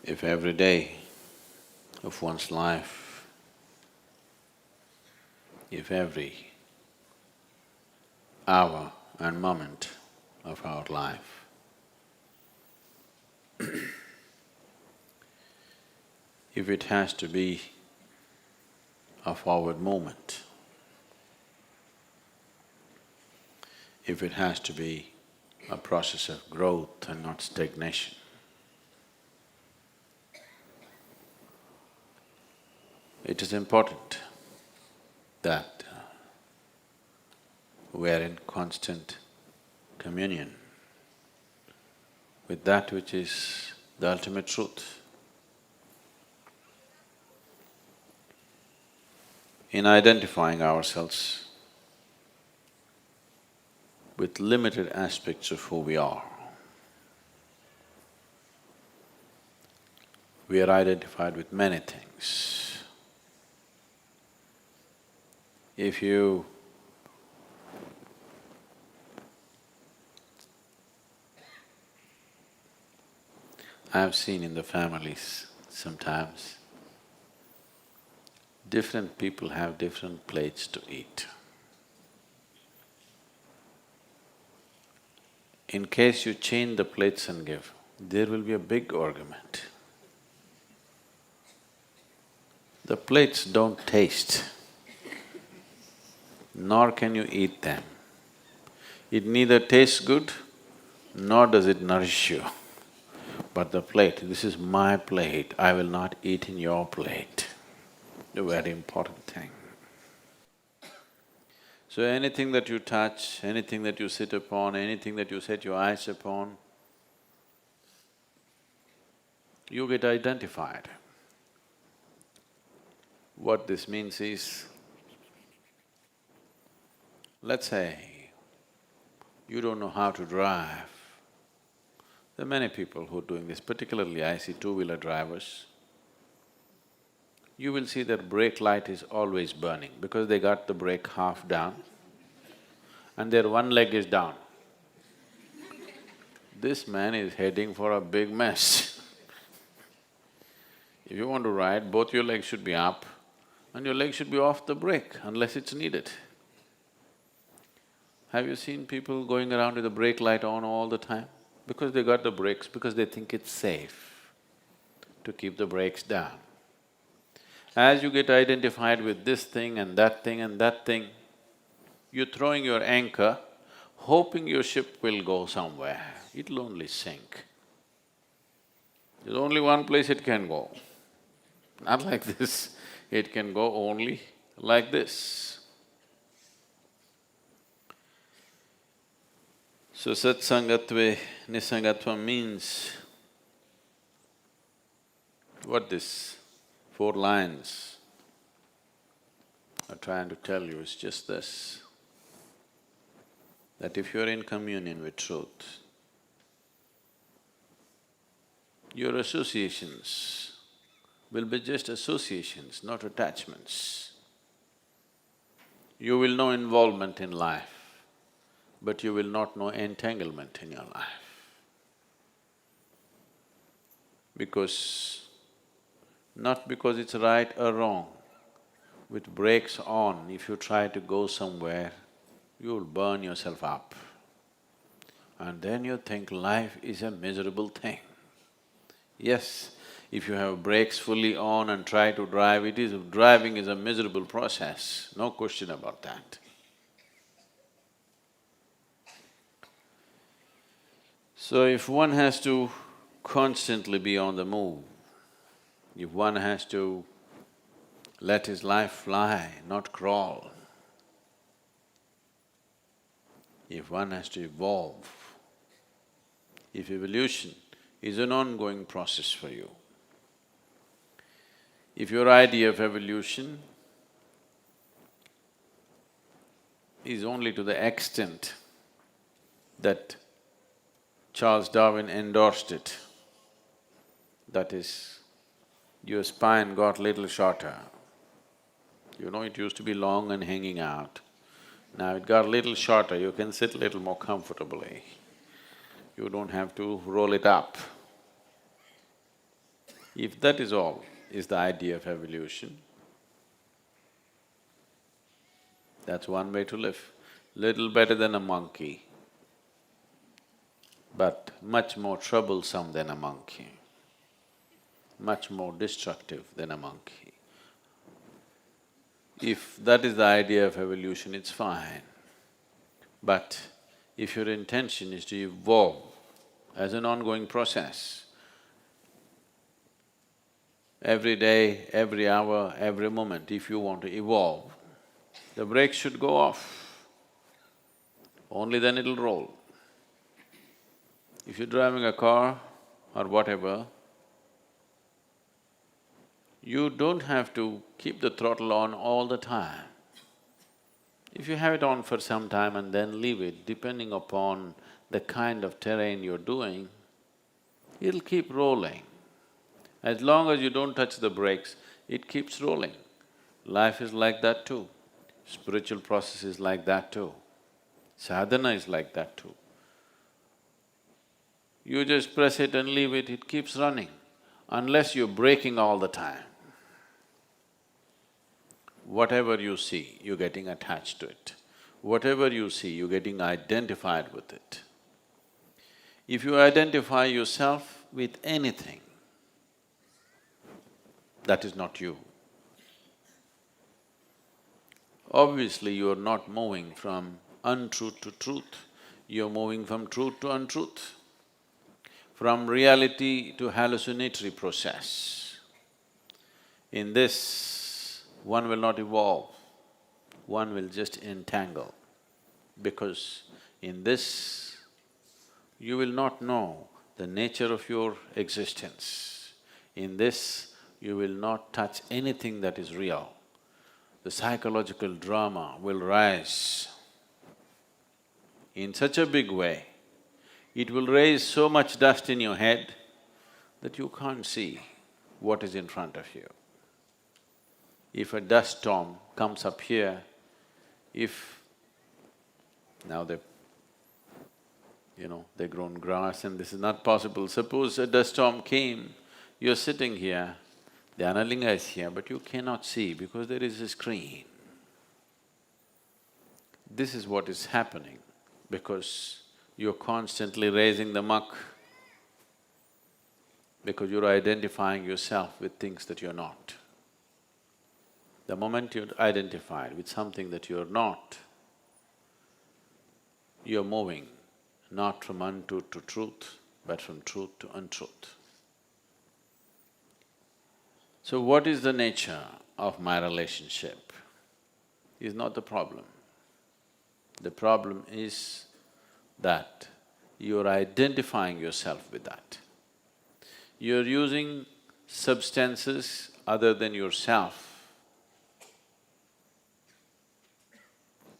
If every day of one's life, if every hour and moment of our life if it has to be a forward movement, if it has to be a process of growth and not stagnation, it is important that we are in constant communion with that which is the ultimate truth. In identifying ourselves with limited aspects of who we are, we are identified with many things. If you I've seen in the families sometimes, different people have different plates to eat. In case you change the plates and give, there will be a big argument. The plates don't taste, nor can you eat them. It neither tastes good, nor does it nourish you. But the plate, this is my plate, I will not eat in your plate. A very important thing. So anything that you touch, anything that you sit upon, anything that you set your eyes upon, you get identified. What this means is, let's say you don't know how to drive. There are many people who are doing this, particularly I see two-wheeler drivers. You will see their brake light is always burning because they got the brake half down and their one leg is down. This man is heading for a big mess. If you want to ride, both your legs should be up and your leg should be off the brake unless it's needed. Have you seen people going around with the brake light on all the time? Because they got the brakes, because they think it's safe to keep the brakes down. As you get identified with this thing and that thing and that thing, you're throwing your anchor, hoping your ship will go somewhere, it'll only sink. There's only one place it can go, not like this, it can go only like this. So satsangatve nisangatva means, what this 4 lines are trying to tell you is just this, that if you're in communion with truth, your associations will be just associations, not attachments. You will know involvement in life, but you will not know entanglement in your life. Not because it's right or wrong, with brakes on, if you try to go somewhere, you'll burn yourself up. And then you think life is a miserable thing. Yes, if you have brakes fully on and try to drive, driving is a miserable process, no question about that. So if one has to constantly be on the move, if one has to let his life fly, not crawl, if one has to evolve, if evolution is an ongoing process for you, if your idea of evolution is only to the extent that Charles Darwin endorsed it, that is, your spine got little shorter. You know, it used to be long and hanging out. Now it got little shorter, you can sit little more comfortably. You don't have to roll it up. If that is all, is the idea of evolution, that's one way to live. Little better than a monkey, but much more troublesome than a monkey, much more destructive than a monkey. If that is the idea of evolution, it's fine. But if your intention is to evolve as an ongoing process, every day, every hour, every moment, if you want to evolve, the brakes should go off. Only then it'll roll. If you're driving a car or whatever, you don't have to keep the throttle on all the time. If you have it on for some time and then leave it, depending upon the kind of terrain you're doing, it'll keep rolling. As long as you don't touch the brakes, it keeps rolling. Life is like that too. Spiritual process is like that too. Sadhana is like that too. You just press it and leave it, it keeps running, unless you're braking all the time. Whatever you see, you're getting attached to it. Whatever you see, you're getting identified with it. If you identify yourself with anything, that is not you. Obviously, you're not moving from untruth to truth, you're moving from truth to untruth, from reality to hallucinatory process. In this, one will not evolve, one will just entangle, because in this, you will not know the nature of your existence. In this, you will not touch anything that is real. The psychological drama will rise in such a big way, it will raise so much dust in your head that you can't see what is in front of you. If a dust storm comes up here, if… now they've grown grass and this is not possible. Suppose a dust storm came, you're sitting here, the Analinga is here, but you cannot see because there is a screen. This is what is happening because you're constantly raising the muck, because you're identifying yourself with things that you're not. The moment you're identified with something that you're not, you're moving not from untruth to truth, but from truth to untruth. So what is the nature of my relationship is not the problem. The problem is that you're identifying yourself with that. You're using substances other than yourself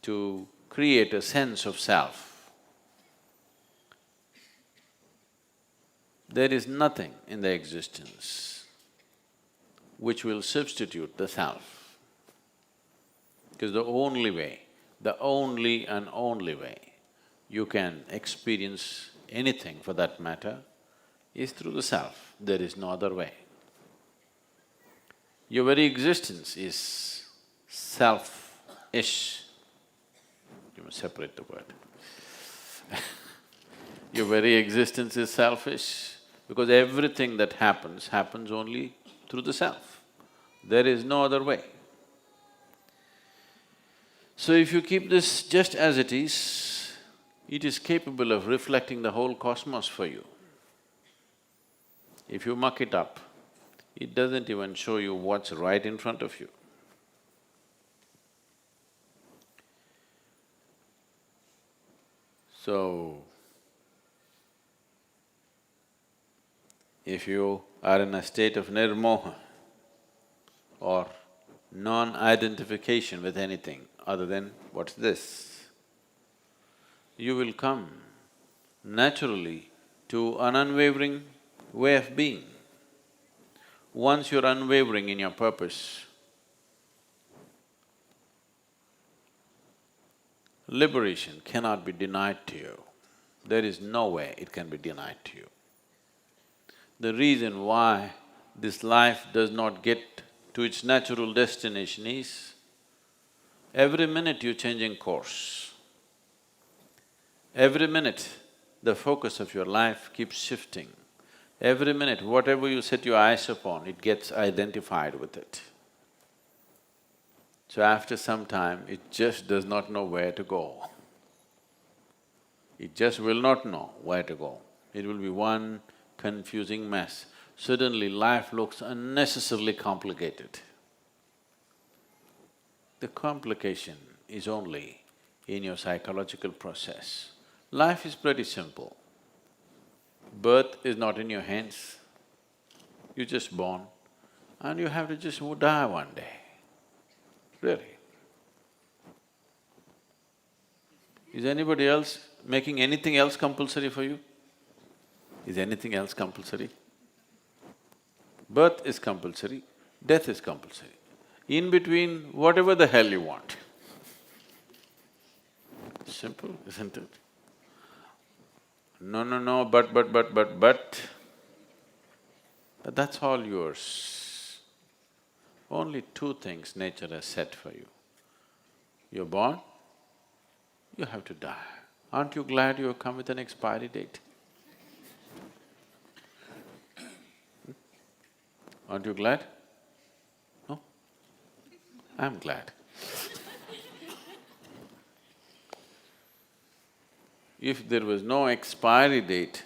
to create a sense of self. There is nothing in the existence which will substitute the self. Because the only way, the only and only way you can experience anything for that matter is through the self. There is no other way. Your very existence is self-ish. You must separate the word. Your very existence is selfish because everything that happens only through the self. There is no other way. So if you keep this just as it is capable of reflecting the whole cosmos for you. If you muck it up, it doesn't even show you what's right in front of you. So, if you are in a state of nirmoha or non-identification with anything other than what's this, you will come naturally to an unwavering way of being. Once you're unwavering in your purpose, liberation cannot be denied to you. There is no way it can be denied to you. The reason why this life does not get to its natural destination is, every minute you're changing course. Every minute, the focus of your life keeps shifting. Every minute, whatever you set your eyes upon, it gets identified with it. So after some time, it just does not know where to go. It just will not know where to go. It will be one confusing mess. Suddenly life looks unnecessarily complicated. The complication is only in your psychological process. Life is pretty simple. Birth is not in your hands. You're just born and you have to just die one day. Really. Is anybody else making anything else compulsory for you? Is anything else compulsory? Birth is compulsory, death is compulsory. In between, whatever the hell you want. Simple, isn't it? No, but. But that's all yours. Only two things nature has set for you. You're born, you have to die. Aren't you glad you have come with an expiry date? Aren't you glad? No? I'm glad. If there was no expiry date,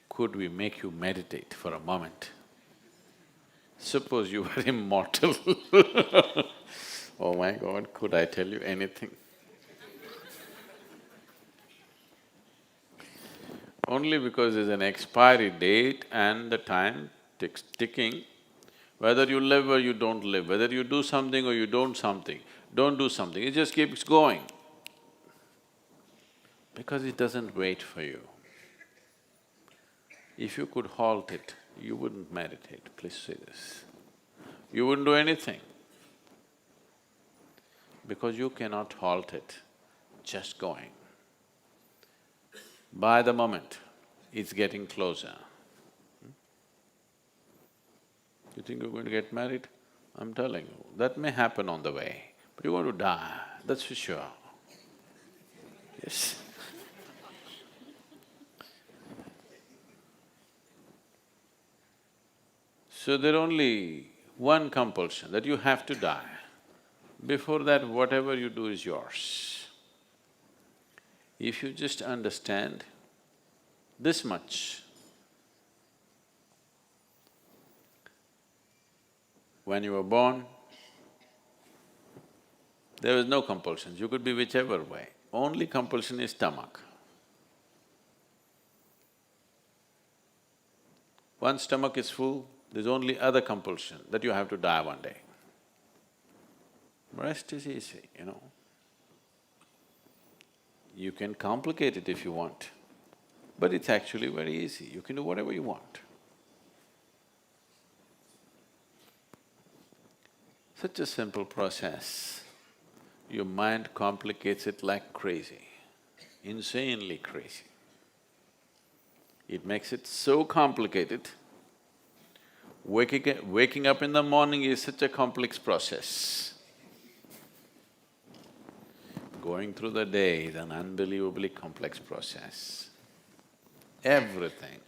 could we make you meditate for a moment? Suppose you were immortal oh my God, could I tell you anything? Only because there's an expiry date and the time ticking, whether you live or you don't live, whether you do something or you don't do something, it just keeps going. Because it doesn't wait for you. If you could halt it, you wouldn't meditate, please say this. You wouldn't do anything. Because you cannot halt it, just going. By the moment, it's getting closer. You think you're going to get married? I'm telling you, that may happen on the way, but you're going to die, that's for sure. Yes. So there's only one compulsion, that you have to die. Before that, whatever you do is yours. If you just understand this much, when you were born, there was no compulsions, you could be whichever way. Only compulsion is stomach. Once stomach is full, there's only other compulsion, that you have to die one day. Rest is easy, you know. You can complicate it if you want, but it's actually very easy, you can do whatever you want. Such a simple process, your mind complicates it like crazy, insanely crazy. It makes it so complicated. Waking up in the morning is such a complex process. Going through the day is an unbelievably complex process. Everything,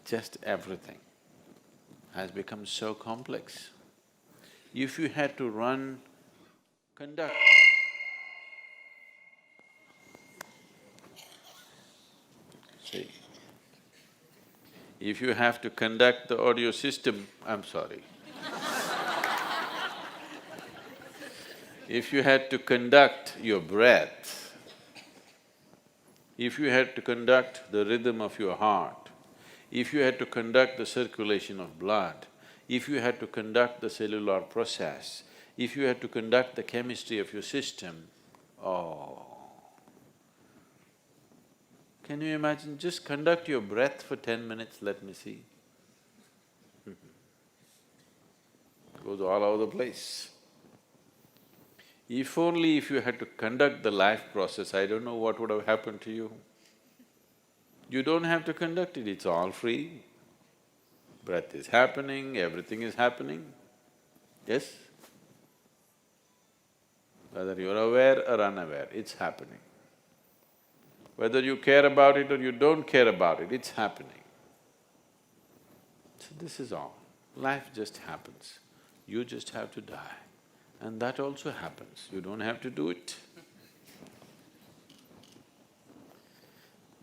just everything has become so complex. If you had to conduct… See, if you have to conduct the audio system, I'm sorry. If you had to conduct your breath, if you had to conduct the rhythm of your heart, if you had to conduct the circulation of blood, if you had to conduct the cellular process, if you had to conduct the chemistry of your system, oh… Can you imagine, just conduct your breath for 10 minutes, let me see. Goes all over the place. If only if you had to conduct the life process, I don't know what would have happened to you. You don't have to conduct it, it's all free. Breath is happening, everything is happening. Yes? Whether you're aware or unaware, it's happening. Whether you care about it or you don't care about it, it's happening. So this is all. Life just happens. You just have to die. And that also happens, you don't have to do it.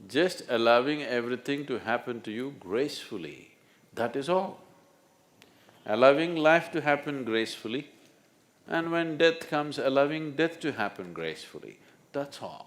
Just allowing everything to happen to you gracefully, that is all. Allowing life to happen gracefully, and when death comes, allowing death to happen gracefully, that's all.